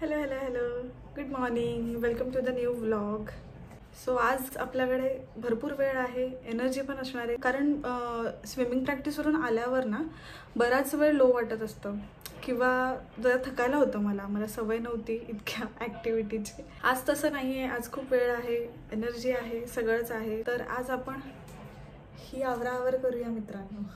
Hello good morning, welcome to the new vlog. So आज आपल्याकडे भरपूर वेळ आहे, एनर्जी पण असणार आहे, कारण स्विमिंग प्रॅक्टिसवरून आल्यावर ना बराच वेळ लो वाटत असतं किंवा जरा थकायला होतं. मला सवय नव्हती इतक्या ॲक्टिव्हिटीची. आज तसं नाही आहे, आज खूप वेळ आहे, एनर्जी आहे, सगळंच आहे. तर आज आपण ही आवराआवर करूया मित्रांनो.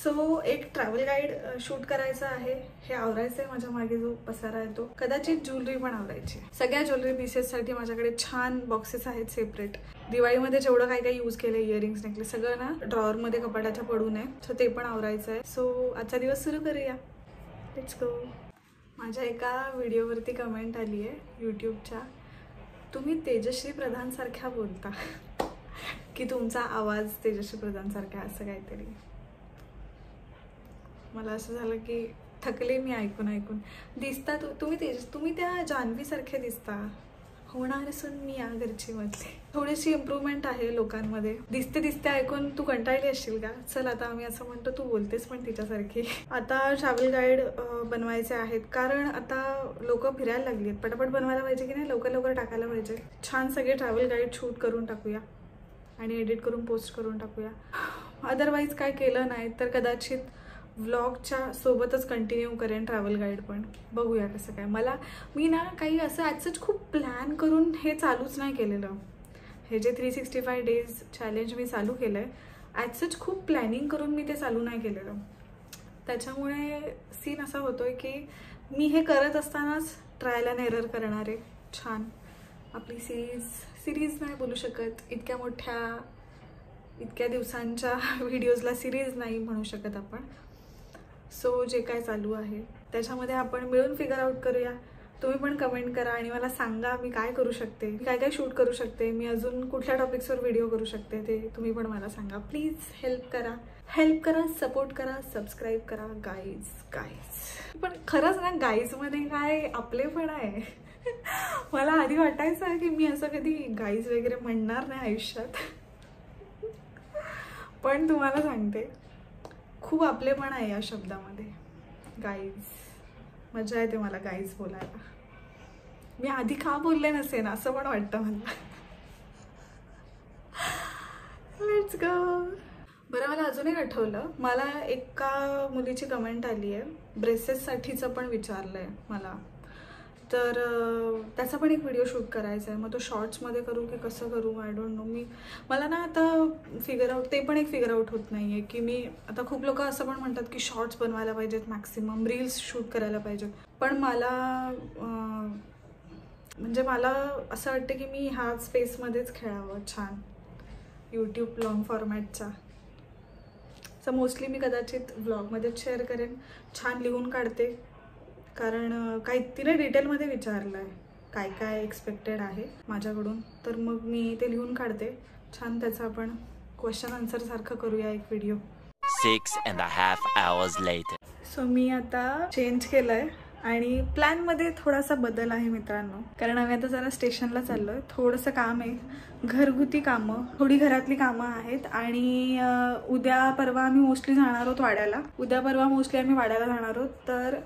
सो एक ट्रॅव्हल गाईड शूट करायचं आहे, हे आवरायचं आहे. माझ्या मागे जो पसारा आहे तो, कदाचित ज्वेलरी पण आवरायची. सगळ्या ज्वेलरी पीसेससाठी माझ्याकडे छान बॉक्सेस आहेत सेपरेट. दिवाळीमध्ये जेवढं काय काय यूज केलं, इयरिंग्स, नेकलेस, सगळं ना ड्रॉवरमध्ये कपाटाच्या पडून आहे. सो ते पण आवरायचं आहे. सो आजचा दिवस सुरू करूया. Let's go. माझ्या एका व्हिडिओवरती कमेंट आली आहे यूट्यूबच्या, तुम्ही तेजश्री प्रधान सारख्या बोलता की तुमचा आवाज तेजश्री प्रधान सारखा, असं काहीतरी. मला असं झालं की थकले मी ऐकून. दिसता तुम्ही त्या जान्हवी सारखे दिसता. होणार असून मी या घरची मधली. थोडीशी इम्प्रूव्हमेंट आहे लोकांमध्ये. दिसते ऐकून तू कंटाळली असशील का? चल आता आम्ही असं म्हणतो, तू बोलतेस पण तिच्यासारखी. आता ट्रॅव्हल गाईड बनवायचे आहेत, कारण आता लोक फिरायला लागली आहेत. पटापट बनवायला पाहिजे की नाही, लवकर टाकायला पाहिजे. छान सगळे ट्रॅव्हल गाईड शूट करून टाकूया आणि एडिट करून पोस्ट करून टाकूया. अदरवाईज काय केलं नाही तर कदाचित व्लॉगच्या सोबतच कंटिन्यू करेन ट्रॅव्हल गाईड पण. बघूया कसं काय. मी ना काही असं ॲजच खूप प्लॅन करून हे चालूच नाही केलेलं. हे जे 365 डेज चॅलेंज मी चालू केलं आहे, ॲजच खूप प्लॅनिंग करून मी ते चालू नाही केलेलं. त्याच्यामुळे सीन असा होतोय की मी हे करत असतानाच ट्रायल अँड एरर करणारे. छान आपली सिरीज नाही बोलू शकत, इतक्या दिवसांच्या व्हिडिओजला सिरीज नाही म्हणू शकत आपण. सो जे काय चालू आहे त्याच्यामध्ये आपण मिळून फिगर आउट करूया. तुम्ही पण कमेंट करा आणि मला सांगा मी काय करू शकते, काय शूट करू शकते, मी अजून कुठल्या टॉपिक्सवर व्हिडिओ करू शकते, ते तुम्ही पण मला सांगा. प्लीज हेल्प करा, सपोर्ट करा, सबस्क्राईब करा गाईज. पण खरंच ना गाईजमध्ये काय आपले पण आहे. मला आधी वाटायचं की मी असं कधी गाईज वगैरे म्हणणार नाही आयुष्यात, पण तुम्हाला सांगते खूप आपलेपण आहे या शब्दामध्ये. गाईज, मजा येते मला गाईज बोलायला. मी आधी का बोलले नसेन असं पण वाटतं मला. Let's go. बरं, मला अजून एक आठवलं. मला एका मुलीची कमेंट आली आहे, ब्रेसेससाठीचं पण विचारलं आहे मला. तर त्याचा पण एक व्हिडिओ शूट करायचा आहे. मग तो शॉर्ट्समध्ये करू की कसं करू, आय डोंट नो. मला ना आता ते पण एक फिगर आउट होत नाही आहे की मी आता खूप लोक असं पण म्हणतात की शॉर्ट्स बनवायला पाहिजेत, मॅक्सिमम रील्स शूट करायला पाहिजेत. पण मला असं वाटतं की मी ह्या स्पेसमध्येच खेळावं छान, यूट्यूब लॉंग फॉर्मॅटचा. सो मोस्टली मी कदाचित व्लॉगमध्येच शेअर करेन. छान लिहून काढते, कारण काही तिने डिटेलमध्ये विचारलं आहे काय एक्सपेक्टेड आहे माझ्याकडून. तर मग मी ते लिहून काढते छान. त्याचं आपण क्वेश्चन आन्सर सारखं करूया एक व्हिडिओ. 6.5 hours later. सो मी आता चेंज केलं आहे आणि प्लॅनमध्ये थोडासा बदल आहे मित्रांनो, कारण आम्ही आता जरा स्टेशनला चाललो आहे. थोडंसं काम आहे, घरगुती कामं, थोडी घरातली कामं आहेत. आणि उद्या परवा आम्ही मोस्टली जाणार आहोत वाड्याला. जाणार आहोत. तर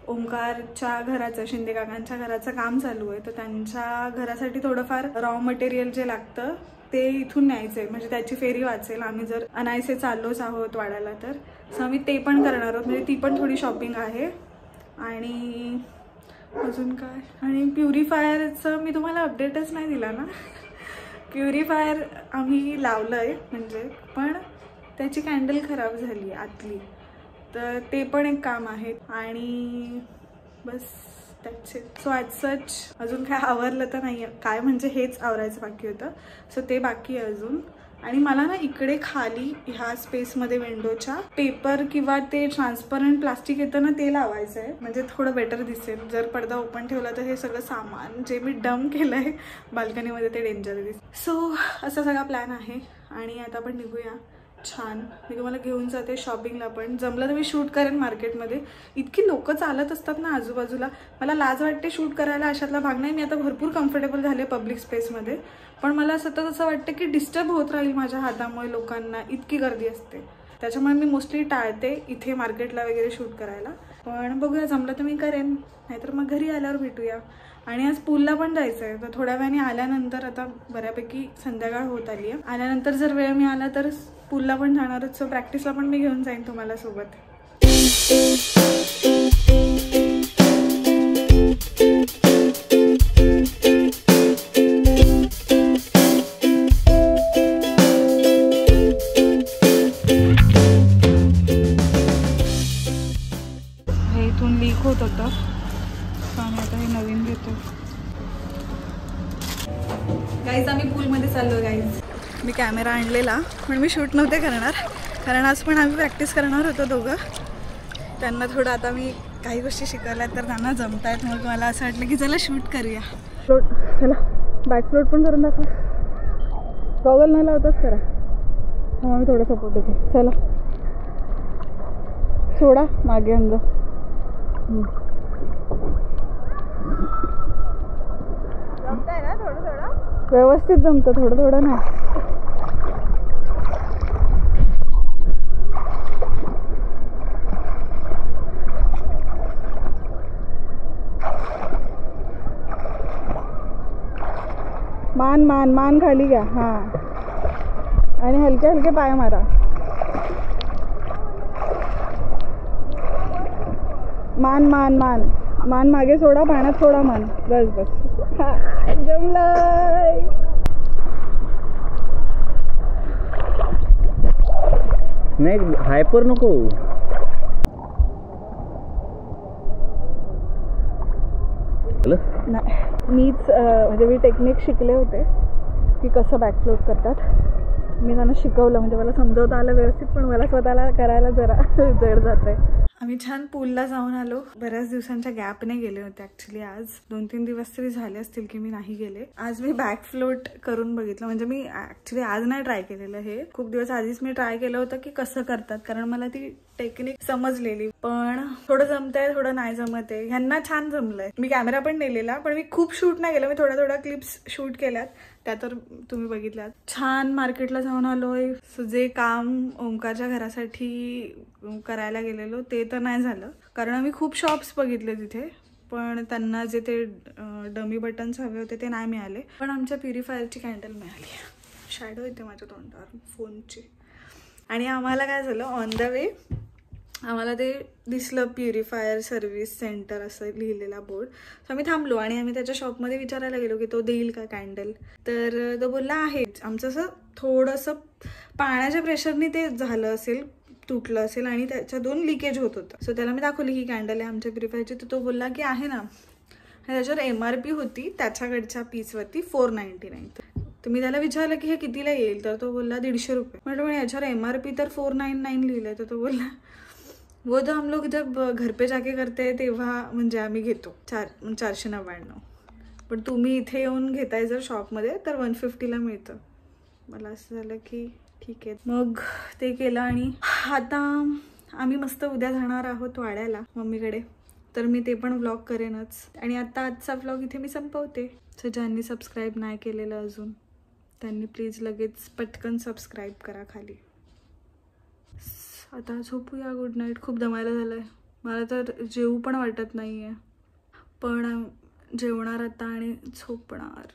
ओमकारच्या घराचं, शिंदे काकांच्या घराचं काम चालू आहे. तर त्यांच्या घरासाठी थोडंफार रॉ मटेरियल जे लागतं ते इथून न्यायचं आहे, म्हणजे त्याची फेरी वाचेल. आम्ही जर अनायसे चाललोच आहोत वाड्याला तर आम्ही ते पण करणार आहोत, म्हणजे ती पण थोडी शॉपिंग आहे. आणि अजून काय, आणि प्युरिफायरचं मी तुम्हाला अपडेटच नाही दिला ना. प्युरिफायर आम्ही लावलं आहे म्हणजे, पण त्याची कॅन्डल खराब झाली आहे आतली, तर ते पण एक काम आहे. आणि बस त्याचे. सो ॲज सच अजून काय आवरलं तर नाही आहे, काय म्हणजे हेच आवरायचं बाकी होतं. सो ते बाकी आहे अजून. आणि मला ना इकडे खाली ह्या स्पेसमध्ये विंडोच्या पेपर किंवा ते ट्रान्सपरंट प्लास्टिक येतं ना, ते लावायचं आहे, म्हणजे थोडं बेटर दिसेल. जर पडदा ओपन ठेवला तर हे सगळं सामान जे मी डम्प केलं आहे बाल्कनीमध्ये ते डेंजर दिसेल. सो असा सगळा प्लॅन आहे. आणि आता आपण निघूया छान. मी तुम्हाला घेऊन जाते शॉपिंगला. पण जमलं तर मी शूट करेन मार्केटमध्ये. इतकी लोक चालत असतात ना आजूबाजूला, मला लाज वाटते शूट करायला. अशातला भाग नाही. मी आता भरपूर कम्फर्टेबल झाले पब्लिक स्पेसमध्ये, पण मला सतत असं वाटतं की डिस्टर्ब होत राहील माझ्या हातामुळे लोकांना, इतकी गर्दी असते. त्याच्यामुळे मी मोस्टली टाळते इथे मार्केटला वगैरे शूट करायला. पण बघूया, जमलं तर मी करेन, नाहीतर मग घरी आल्यावर भेटूया. आणि आज पूलला पण जायचं आहे, तर थोड्या वेळाने आल्यानंतर, आता बऱ्यापैकी संध्याकाळ होत आली आहे, आल्यानंतर जर वेळ मिळाला तर पूलला पण जाणारच. सो प्रॅक्टिसला पण मी घेऊन जाईन तुम्हाला सोबत. हे इथून लीक होत होतं, आणि आता हे नवीन घेतो. गाईज आम्ही पूलमध्ये चाललो. गाईज मी कॅमेरा आणलेला, पण मी शूट नव्हते करणार, कारण आज पण आम्ही प्रॅक्टिस करणार होतो दोघं. त्यांना थोडं आता मी काही गोष्टी शिकवल्या तर त्यांना जमत आहेत, मग मला असं वाटलं की चला शूट करूया. फ्लोट, चला बॅक फ्लोट पण करून दाखवा. गॉगल नाही लावतच करा, मग मी थोडं सपोर्ट देते. चला सोडा मागे अंग. जमतंय ना थोडं थोडं? व्यवस्थित जमतं, थोडं थोडं नाही. मान मान मान खाली घ्या. हां, आणि हलके हलके पाय मारा. मान मान मान मान मागे सोडा, पाण्यात सोडा मान. बस बस, जमलंय. नाही हायपर नको. नाही, मीच म्हणजे मी टेक्निक शिकले होते की कसं बॅकफ्लोट करतात. मी त्यांना शिकवलं, म्हणजे मला समजवता आलं व्यवस्थित, पण मला स्वतःला करायला जरा जड जात आहे. आम्ही छान पूलला जाऊन आलो. बऱ्याच दिवसांच्या गॅपने गेले होते ॲक्च्युली. आज 2-3 दिवस तरी झाले असतील की मी नाही गेले. आज मी बॅकफ्लोट करून बघितलं, म्हणजे मी ॲक्च्युली आज नाही ट्राय केलेलं. हे खूप दिवस आधीच मी ट्राय केलं होतं की कसं करतात, कारण मला ती टेक्निक समजलेली, पण थोडं जमतंय थोडं नाही जमत आहे. ह्यांना छान जमलंय. मी कॅमेरा पण नेलेला, पण मी खूप शूट नाही केलं. मी थोड्या क्लिप्स शूट केल्यात, त्या तर तुम्ही बघितल्यात. छान मार्केटला जाऊन आलोय. जे काम ओंकारच्या घरासाठी करायला गेलेलो ते तर नाही झालं, कारण आम्ही खूप शॉप्स बघितले तिथे, पण त्यांना जे ते डमी बटन्स हवे होते ते नाही मिळाले. पण आमच्या प्युरिफायरची कॅन्डल मिळाली. शॅडो येते माझ्या तोंडावर फोनची. आणि आम्हाला काय झालं, ऑन द वे आम्हाला ते दिसलं प्युरिफायर सर्व्हिस सेंटर असं लिहिलेला बोर्ड. सो आम्ही थांबलो आणि आम्ही त्याच्या शॉपमध्ये विचारायला गेलो की तो देईल का कॅन्डल. तर तो बोलला आहे. आमचं असं थोडंसं पाण्याच्या प्रेशरने ते झालं असेल, तुटलं असेल, आणि त्याच्यातून लिकेज होत होतं. सो त्याला मी दाखवली ही कॅन्डल आहे आमच्या प्युरिफायरची. तर तो बोलला की आहे ना. त्याच्यावर MRP होती त्याच्याकडच्या पीसवरती 499. तर मी त्याला विचारलं की हे कितीला येईल, तर तो बोलला 150 रुपये. म्हटलं पण याच्यावर MRP तर 499 लिहिलंय. तर तो बोलला वो तो हम लोग जब घर पे जाके करते तेव्हा म्हणजे आम्ही घेतो 499, पण तुम्ही इथे येऊन घेताय जर शॉपमध्ये तर 150ला मिळतं. मला असं झालं की ठीक आहे. मग ते केलं, आणि आता आम्ही मस्त उद्या जाणार आहोत वाड्याला मम्मीकडे, तर मी ते पण व्लॉग करेनच. आणि आता आजचा व्लॉग इथे मी संपवते. सो ज्यांनी सबस्क्राईब नाही केलेलं अजून त्यांनी प्लीज लगेच पटकन सबस्क्राईब करा खाली. आता झोपूया. Good night. खूप दमायला झालं आहे मला, तर जेवू पण वाटत नाही आहे, पण जेवणार आता आणि झोपणार.